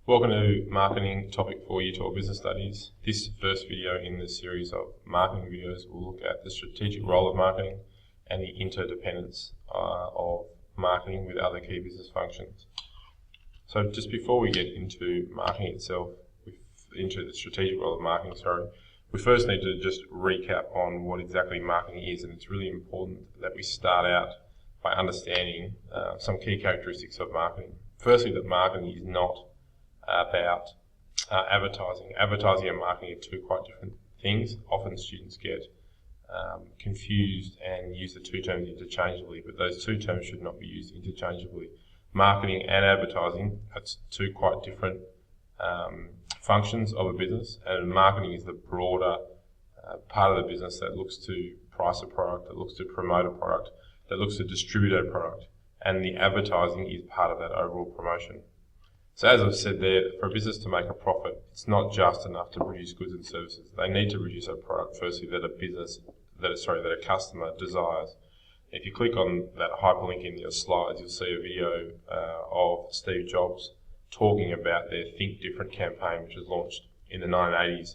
Welcome to Marketing Topic for Year 12 Business Studies. This first video in the series of marketing videos will look at the strategic role of marketing and the interdependence of marketing with other key business functions. So just before we get into marketing itself, into the strategic role of marketing, we first need to just recap on what exactly marketing is, and it's really important that we start out by understanding some key characteristics of marketing. Firstly, that marketing is not about advertising. Advertising and marketing are two quite different things. Often students get confused and use the two terms interchangeably, but those two terms should not be used interchangeably. Marketing and advertising are two quite different functions of a business, and marketing is the broader part of the business that looks to price a product, that looks to promote a product, that looks to distribute a product, and the advertising is part of that overall promotion. So as I've said there, for a business to make a profit, it's not just enough to produce goods and services. They need to produce a product, firstly, that a customer desires. If you click on that hyperlink in your slides, you'll see a video of Steve Jobs talking about their Think Different campaign, which was launched in the 1980s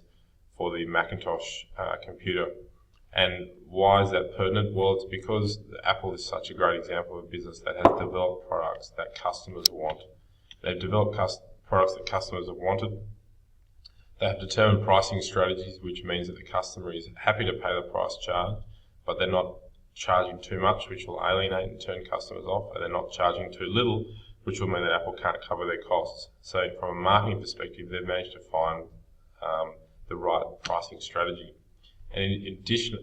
for the Macintosh computer. And why is that pertinent? Well, it's because Apple is such a great example of a business that has developed products that customers want. They've developed products that customers have wanted. They have determined pricing strategies, which means that the customer is happy to pay the price charged, but they're not charging too much, which will alienate and turn customers off, and they're not charging too little, which will mean that Apple can't cover their costs. So from a marketing perspective, they've managed to find the right pricing strategy. And in addition,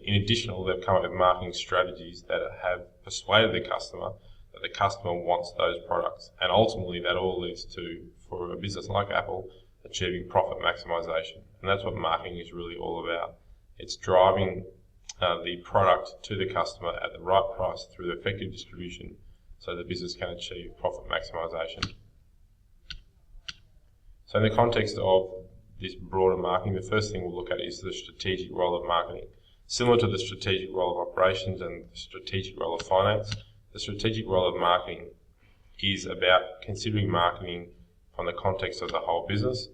they've come up with marketing strategies that have persuaded the customer that the customer wants those products. And ultimately, that all leads to, for a business like Apple, achieving profit maximization. And that's what marketing is really all about. It's driving the product to the customer at the right price through effective distribution so the business can achieve profit maximization. So in the context of this broader marketing, the first thing we'll look at is the strategic role of marketing. Similar to the strategic role of operations and the strategic role of finance, the strategic role of marketing is about considering marketing from the context of the whole business,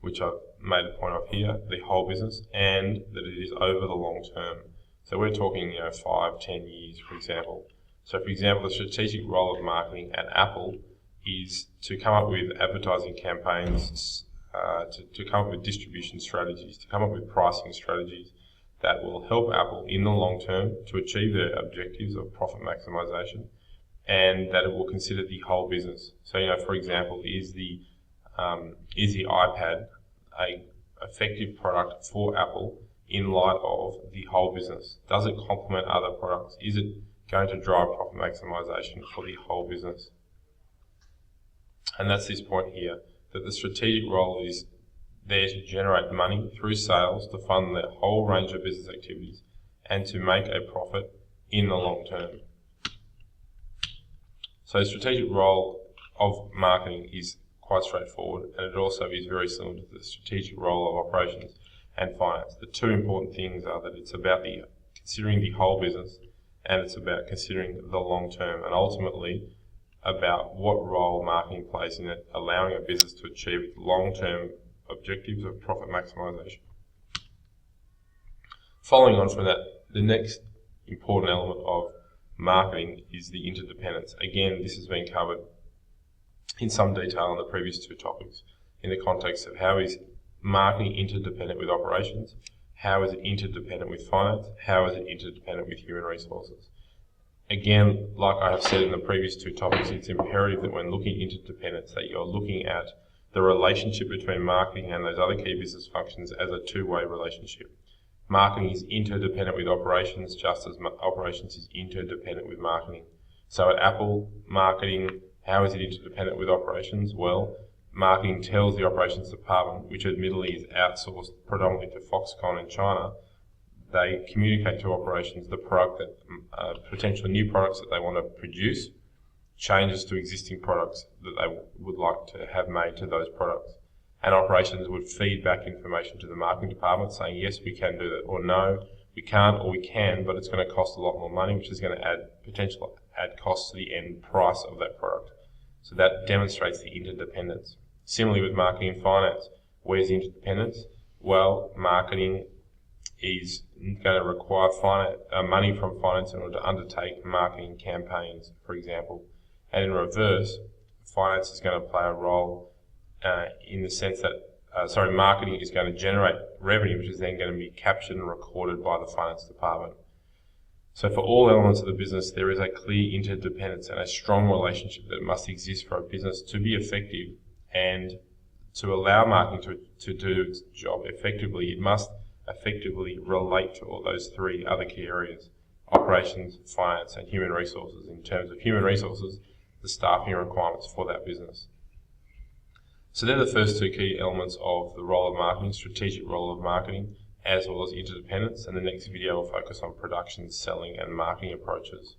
which I've made a point of here, the whole business, and that it is over the long term. So we're talking 5, 10 years, for example. So for example, the strategic role of marketing at Apple is to come up with advertising campaigns, to come up with distribution strategies, to come up with pricing strategies that will help Apple in the long term to achieve their objectives of profit maximization, and that it will consider the whole business. So, for example, is the iPad a effective product for Apple in light of the whole business? Does it complement other products? Is it going to drive profit maximization for the whole business? And that's this point here, that the strategic role is there to generate money through sales to fund the whole range of business activities and to make a profit in the long term. So the strategic role of marketing is quite straightforward, and it also is very similar to the strategic role of operations and finance. The two important things are that it's about considering the whole business, and it's about considering the long term, and ultimately about what role marketing plays in it, allowing a business to achieve its long-term objectives of profit maximization. Following on from that, the next important element of marketing is the interdependence. Again, this has been covered in some detail in the previous two topics in the context of how is marketing interdependent with operations, how is it interdependent with finance, how is it interdependent with human resources. Again, like I have said in the previous two topics, it's imperative that when looking at interdependence that you're looking at the relationship between marketing and those other key business functions as a two-way relationship. Marketing is interdependent with operations, just as operations is interdependent with marketing. So at Apple, marketing, how is it interdependent with operations? Well, marketing tells the operations department, which admittedly is outsourced predominantly to Foxconn in China, they communicate to operations the product that potential new products that they want to produce, changes to existing products that they would like to have made to those products. And operations would feed back information to the marketing department saying, yes, we can do that, or no, we can't, or we can, but it's going to cost a lot more money, which is going to add costs to the end price of that product. So that demonstrates the interdependence. Similarly with marketing and finance, where's the interdependence? Well, marketing is going to require money from finance in order to undertake marketing campaigns, for example. And in reverse, finance is going to play a role in the sense that marketing is going to generate revenue, which is then going to be captured and recorded by the finance department. So for all elements of the business, there is a clear interdependence and a strong relationship that must exist for a business to be effective, and to allow marketing to do its job effectively, it must effectively relate to all those three other key areas: operations, finance, and human resources. In terms of human resources, the staffing requirements for that business. So they're the first two key elements of the role of marketing, strategic role of marketing, as well as interdependence. And the next video will focus on production, selling, and marketing approaches.